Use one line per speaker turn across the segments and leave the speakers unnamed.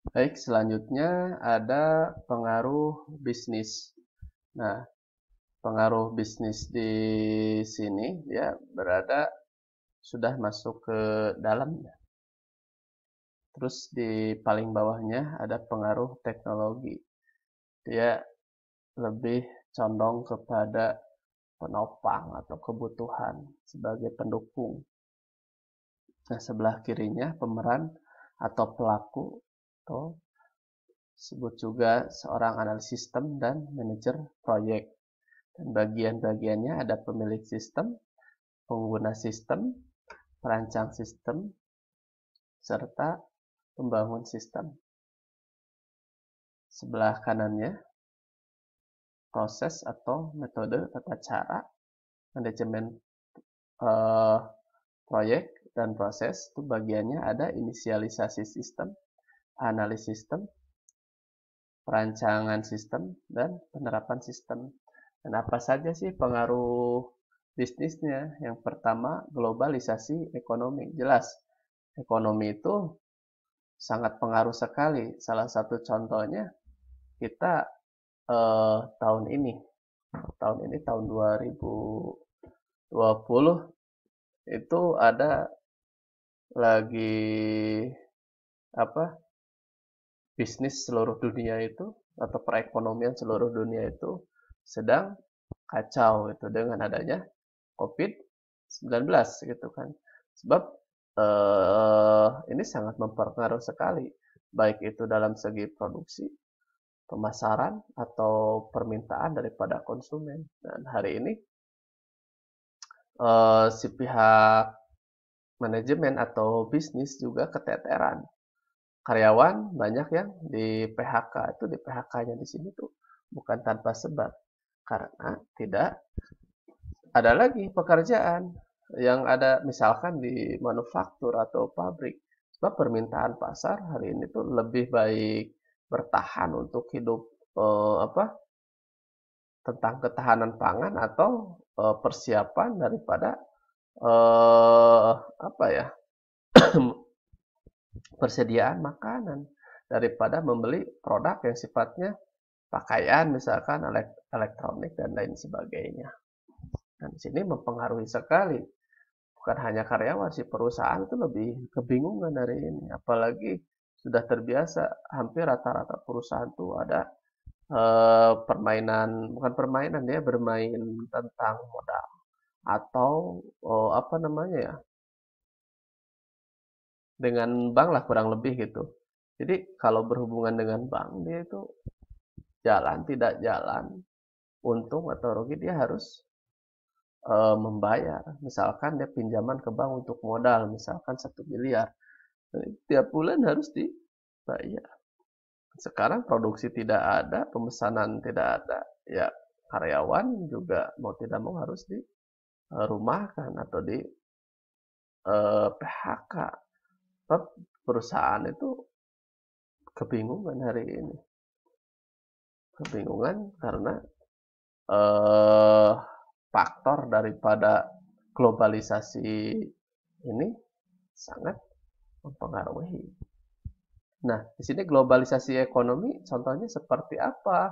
Baik, selanjutnya ada pengaruh bisnis. Nah, pengaruh bisnis di sini dia berada sudah masuk ke dalamnya. Terus di paling bawahnya ada pengaruh teknologi. Dia lebih condong kepada penopang atau kebutuhan sebagai pendukung. Nah, sebelah kirinya pemeran atau pelaku atau disebut juga seorang analis sistem dan manajer proyek. Dan bagian-bagiannya ada pemilik sistem, pengguna sistem, perancang sistem, serta pembangun sistem. Sebelah kanannya proses atau metode tata cara manajemen eh, proyek dan proses. Itu bagiannya ada inisialisasi sistem, analis sistem, perancangan sistem, dan penerapan sistem. Dan apa saja sih pengaruh bisnisnya? Yang pertama, globalisasi ekonomi. Jelas, ekonomi itu sangat pengaruh sekali. Salah satu contohnya, kita tahun 2020 itu ada lagi apa bisnis seluruh dunia itu atau perekonomian seluruh dunia itu sedang kacau itu dengan adanya COVID-19 gitu kan. Sebab ini sangat mempengaruhi sekali baik itu dalam segi produksi, pemasaran atau permintaan daripada konsumen. Dan hari ini si pihak manajemen atau bisnis juga keteteran. Karyawan banyak yang di PHK. Itu di PHK-nya di sini tuh bukan tanpa sebab. Karena tidak ada lagi pekerjaan yang ada misalkan di manufaktur atau pabrik. Sebab permintaan pasar hari ini tuh lebih baik bertahan untuk hidup apa tentang ketahanan pangan atau persiapan daripada apa ya persediaan makanan daripada membeli produk yang sifatnya pakaian misalkan elektronik dan lain sebagainya. Dan di sini mempengaruhi sekali. Bukan hanya karyawan, si perusahaan itu lebih kebingungan dari ini. Apalagi sudah terbiasa hampir rata-rata perusahaan itu ada permainan, bukan permainan ya, bermain tentang modal atau apa namanya ya, dengan bank lah kurang lebih gitu. Jadi kalau berhubungan dengan bank dia itu jalan tidak jalan, untung atau rugi dia harus membayar. Misalkan dia pinjaman ke bank untuk modal, misalkan 1 miliar. Tiap bulan harus dibayar. Sekarang produksi tidak ada, pemesanan tidak ada, ya karyawan juga mau tidak mau harus dirumahkan atau di PHK. Sebab perusahaan itu kebingungan hari ini. Kebingungan karena eh, faktor daripada globalisasi ini sangat mempengaruhi. Nah, di sini globalisasi ekonomi contohnya seperti apa?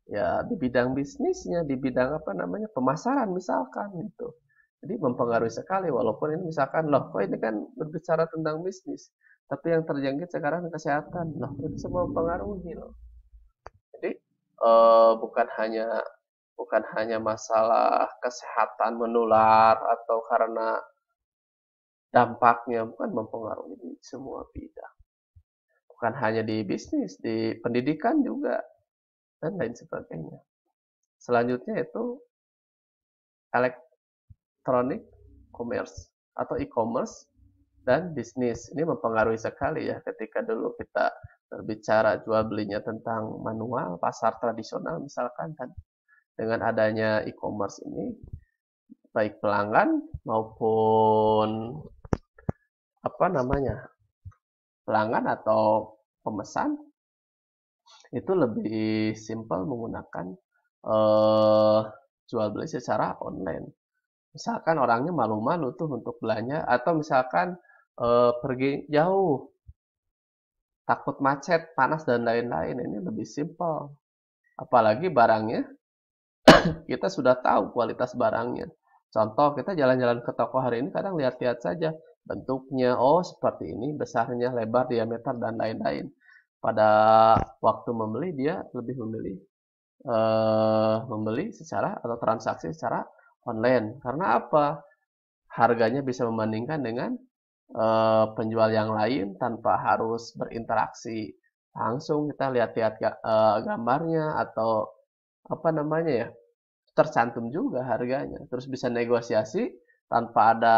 Ya, di bidang bisnisnya, di bidang apa namanya, pemasaran misalkan gitu. Jadi mempengaruhi sekali walaupun ini misalkan loh, kok ini kan berbicara tentang bisnis, tapi yang terjangkit sekarang kesehatan. Loh, itu semua mempengaruhi loh. Jadi bukan hanya masalah kesehatan menular atau karena dampaknya bukan mempengaruhi di semua bidang. Bukan hanya di bisnis, di pendidikan juga dan lain sebagainya. Selanjutnya itu electronic commerce atau e-commerce dan bisnis. Ini mempengaruhi sekali ya ketika dulu kita berbicara jual belinya tentang manual, pasar tradisional misalkan kan. Dengan adanya e-commerce ini, baik pelanggan maupun apa namanya pelanggan atau pemesan itu lebih simpel menggunakan eh, jual beli secara online. Misalkan orangnya malu-malu tuh untuk belanja atau misalkan pergi jauh takut macet, panas dan lain-lain. Ini lebih simpel. Apalagi barangnya kita sudah tahu kualitas barangnya. Contoh, kita jalan-jalan ke toko hari ini kadang lihat-lihat saja bentuknya, oh seperti ini, besarnya, lebar, diameter, dan lain-lain. Pada waktu membeli, dia lebih memilih membeli secara atau transaksi secara online. Karena apa? Harganya bisa membandingkan dengan penjual yang lain tanpa harus berinteraksi langsung. Kita lihat-lihat gambarnya atau apa namanya ya, tercantum juga harganya. Terus bisa negosiasi tanpa ada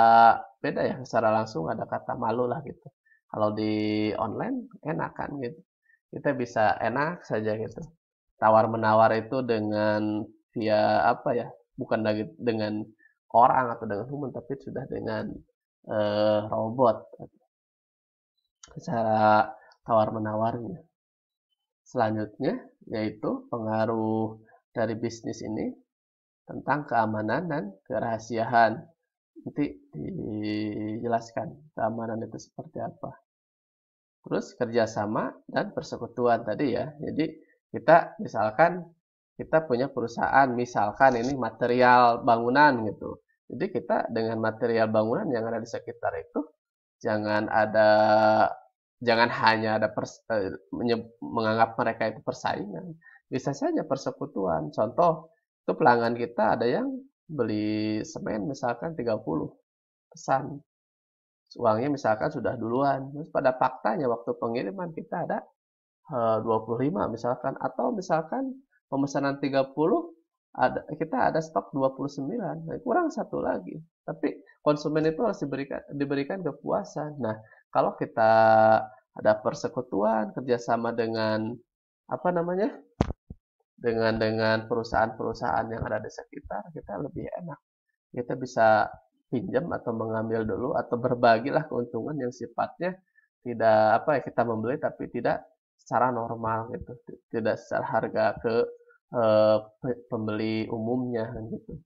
beda ya, secara langsung ada kata malu lah gitu. Kalau di online enak kan gitu. Kita bisa enak saja gitu. Tawar-menawar itu dengan via apa ya? Bukan lagi dengan orang atau dengan human, tapi sudah dengan robot secara tawar-menawarnya. Selanjutnya yaitu pengaruh dari bisnis ini tentang keamanan dan kerahasiaan. Nanti dijelaskan keamanan itu seperti apa. Terus kerjasama dan persekutuan tadi ya. Jadi kita misalkan kita punya perusahaan, misalkan ini material bangunan gitu. Jadi kita dengan material bangunan yang ada di sekitar itu jangan hanya ada menganggap mereka itu persaingan. Bisa saja persekutuan. Contoh, itu pelanggan kita ada yang beli semen misalkan 30 pesan. Uangnya misalkan sudah duluan. Terus pada faktanya waktu pengiriman kita ada 25 misalkan, atau misalkan pemesanan 30 kita ada stok 29, nah, kurang satu lagi. Tapi konsumen itu harus diberikan kepuasan. Nah, kalau kita ada persekutuan kerjasama dengan apa namanya, dengan perusahaan-perusahaan yang ada di sekitar, kita lebih enak. Kita bisa pinjam atau mengambil dulu atau berbagilah keuntungan yang sifatnya tidak apa ya, kita membeli tapi tidak secara normal gitu, tidak secara harga ke eh, pembeli umumnya gitu.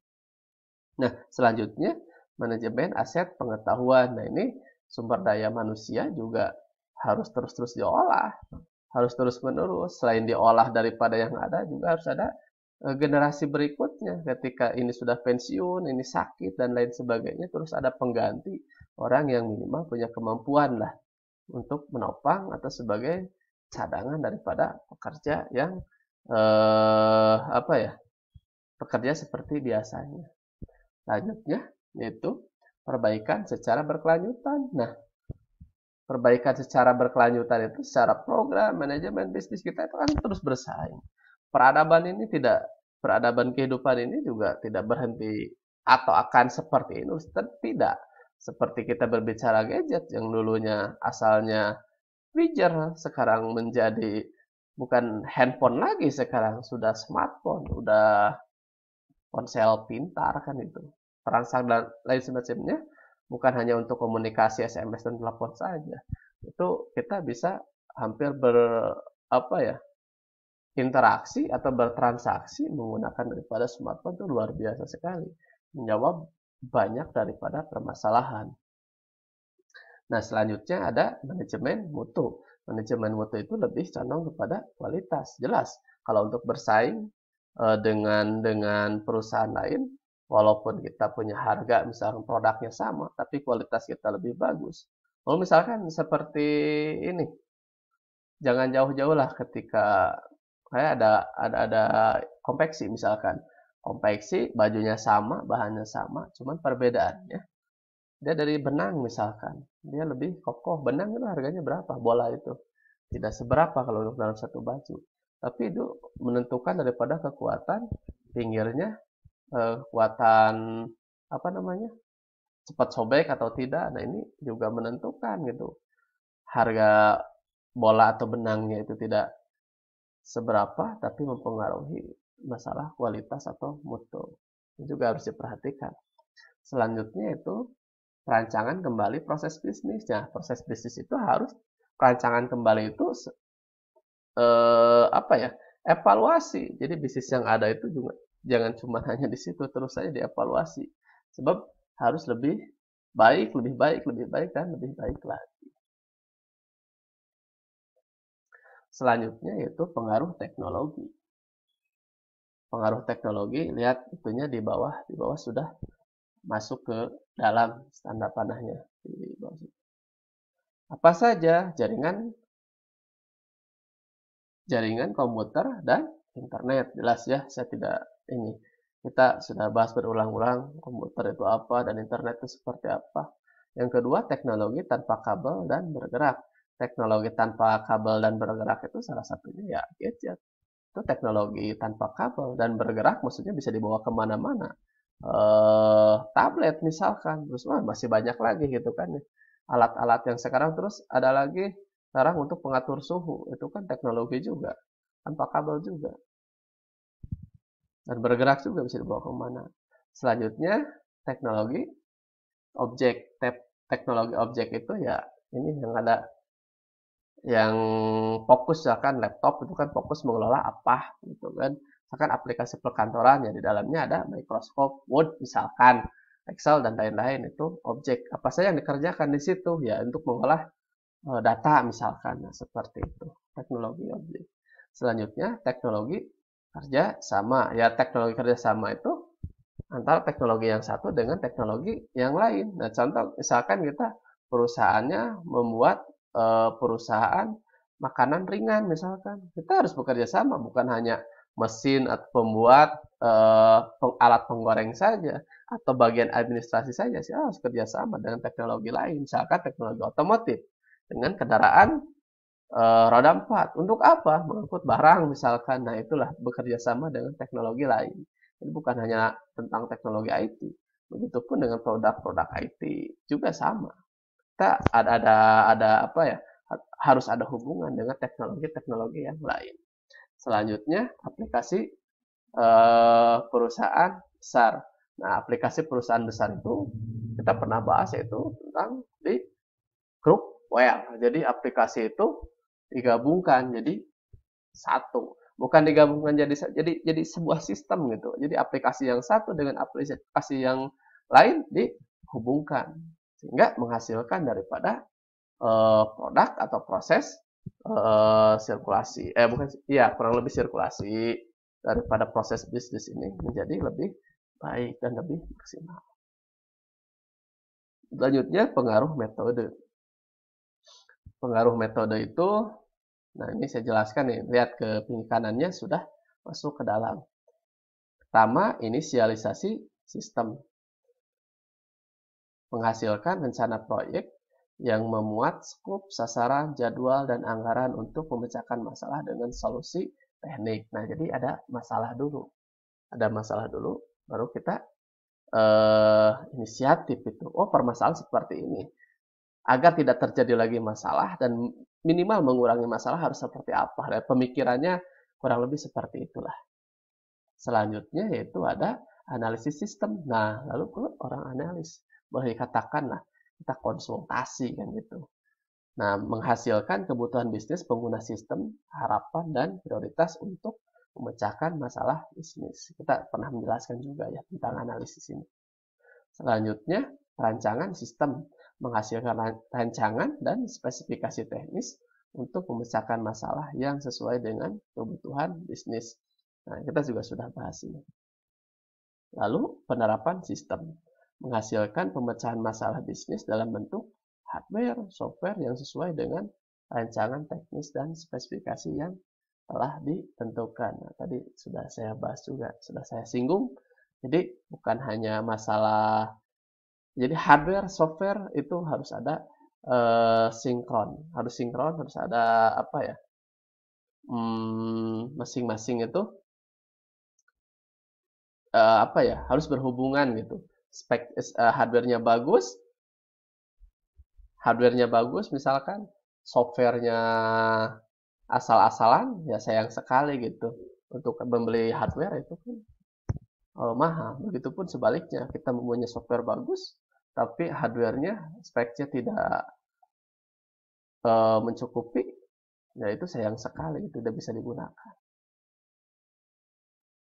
Nah, selanjutnya manajemen aset pengetahuan. Nah, ini sumber daya manusia juga harus terus-terus diolah, harus terus-menerus. Selain diolah daripada yang ada, juga harus ada generasi berikutnya. Ketika ini sudah pensiun, ini sakit dan lain sebagainya, terus ada pengganti orang yang minimal punya kemampuan lah untuk menopang atau sebagai cadangan daripada pekerja yang apa ya, pekerja seperti biasanya. Selanjutnya yaitu perbaikan secara berkelanjutan. Nah, perbaikan secara berkelanjutan itu secara program manajemen bisnis kita itu kan terus bersaing. Peradaban kehidupan ini juga tidak berhenti atau akan seperti ini, tidak. Seperti kita berbicara gadget yang dulunya asalnya pager, sekarang menjadi bukan handphone lagi, sekarang sudah smartphone, udah ponsel pintar kan itu. Transaksi dan lain semacamnya bukan hanya untuk komunikasi SMS dan telepon saja. Itu kita bisa hampir apa ya, interaksi atau bertransaksi menggunakan daripada smartphone itu luar biasa sekali. Menjawab banyak daripada permasalahan. Nah, selanjutnya ada manajemen mutu. Manajemen mutu itu lebih condong kepada kualitas. Jelas, kalau untuk bersaing dengan perusahaan lain, walaupun kita punya harga, misalkan produknya sama, tapi kualitas kita lebih bagus. Kalau misalkan seperti ini, jangan jauh-jauh lah ketika kayak ada konveksi misalkan. Konveksi bajunya sama, bahannya sama, cuman perbedaannya dia dari benang misalkan. Dia lebih kokoh. Benang itu harganya berapa? Bola itu. Tidak seberapa kalau untuk dalam satu baju. Tapi itu menentukan daripada kekuatan pinggirnya, kekuatan apa namanya, cepat sobek atau tidak. Nah, ini juga menentukan gitu. Harga bola atau benangnya itu tidak seberapa, tapi mempengaruhi masalah kualitas atau mutu. Ini juga harus diperhatikan. Selanjutnya itu perancangan kembali proses bisnisnya. Proses bisnis itu harus perancangan kembali itu apa ya? Evaluasi. Jadi bisnis yang ada itu juga jangan cuma hanya di situ, terus saja dievaluasi. Sebab harus lebih baik, lebih baik, lebih baik dan lebih baik lagi. Selanjutnya yaitu pengaruh teknologi. Pengaruh teknologi, lihat itunya di bawah sudah masuk ke dalam tanda panahnya di bawah. Apa saja jaringan komputer dan internet, jelas ya, saya tidak ini. Kita sudah bahas berulang-ulang komputer itu apa dan internet itu seperti apa. Yang kedua, teknologi tanpa kabel dan bergerak. Teknologi tanpa kabel dan bergerak itu salah satunya ya gadget. Itu teknologi tanpa kabel dan bergerak, maksudnya bisa dibawa kemana-mana. Tablet misalkan, terus masih banyak lagi gitu kan ya. Alat-alat yang sekarang, terus ada lagi sekarang untuk pengatur suhu, itu kan teknologi juga, tanpa kabel juga. Dan bergerak juga bisa dibawa kemana. Selanjutnya, teknologi objek. Teknologi objek itu ya ini yang ada, yang fokus ya kan, laptop itu kan fokus mengelola apa gitu kan. Misalkan aplikasi perkantoran ya di dalamnya ada Microsoft Word misalkan, Excel dan lain-lain, itu objek. Apa saja yang dikerjakan di situ ya untuk mengolah data misalkan. Nah, seperti itu teknologi objek. Selanjutnya teknologi kerja sama. Ya, teknologi kerja sama itu antara teknologi yang satu dengan teknologi yang lain. Nah, contoh misalkan kita perusahaannya membuat perusahaan makanan ringan misalkan. Kita harus bekerja sama, bukan hanya mesin atau pembuat alat penggoreng saja atau bagian administrasi saja sih, harus kerja sama dengan teknologi lain. Misalkan teknologi otomotif dengan kendaraan roda 4. Untuk apa? Mengangkut barang misalkan. Nah, itulah bekerja sama dengan teknologi lain. Ini bukan hanya tentang teknologi IT. Begitupun dengan produk-produk IT juga sama. Kita ada apa ya? Harus ada hubungan dengan teknologi-teknologi yang lain. Selanjutnya, aplikasi perusahaan besar. Nah, aplikasi perusahaan besar itu kita pernah bahas, yaitu tentang di grup WL. Jadi aplikasi itu digabungkan jadi satu, bukan digabungkan jadi sebuah sistem gitu. Jadi aplikasi yang satu dengan aplikasi yang lain dihubungkan sehingga menghasilkan daripada produk atau proses sirkulasi, bukan, ya kurang lebih sirkulasi daripada proses bisnis ini menjadi lebih baik dan lebih maksimal. Selanjutnya, pengaruh metode. Pengaruh metode itu, nah ini saya jelaskan nih, lihat ke pinggir kanannya sudah masuk ke dalam. Pertama, inisialisasi sistem. Menghasilkan rencana proyek yang memuat skop, sasaran, jadwal, dan anggaran untuk memecahkan masalah dengan solusi teknik. Nah, jadi ada masalah dulu. Ada masalah dulu, baru kita inisiatif itu. Oh, permasalahan seperti ini. Agar tidak terjadi lagi masalah dan minimal mengurangi masalah harus seperti apa. Dan pemikirannya kurang lebih seperti itulah. Selanjutnya yaitu ada analisis sistem. Nah, lalu orang analis. Boleh dikatakan lah, kita konsultasi kan gitu. Nah, menghasilkan kebutuhan bisnis pengguna sistem, harapan dan prioritas untuk memecahkan masalah bisnis. Kita pernah menjelaskan juga ya tentang analisis ini. Selanjutnya, rancangan sistem. Menghasilkan rancangan dan spesifikasi teknis untuk memecahkan masalah yang sesuai dengan kebutuhan bisnis. Nah, kita juga sudah bahas ini. Lalu, penerapan sistem. Menghasilkan pemecahan masalah bisnis dalam bentuk hardware, software yang sesuai dengan rancangan teknis dan spesifikasi yang telah ditentukan. Nah, tadi sudah saya bahas juga, sudah saya singgung. Jadi bukan hanya masalah, jadi hardware, software itu harus ada sinkron, harus ada apa ya? Masing-masing itu apa ya? Harus berhubungan gitu. Spek hardware-nya bagus misalkan, software-nya asal-asalan, ya sayang sekali gitu. Untuk membeli hardware itu kan mahal. Begitupun sebaliknya, kita mempunyai software bagus, tapi hardware-nya speknya tidak mencukupi, ya itu sayang sekali, tidak bisa digunakan.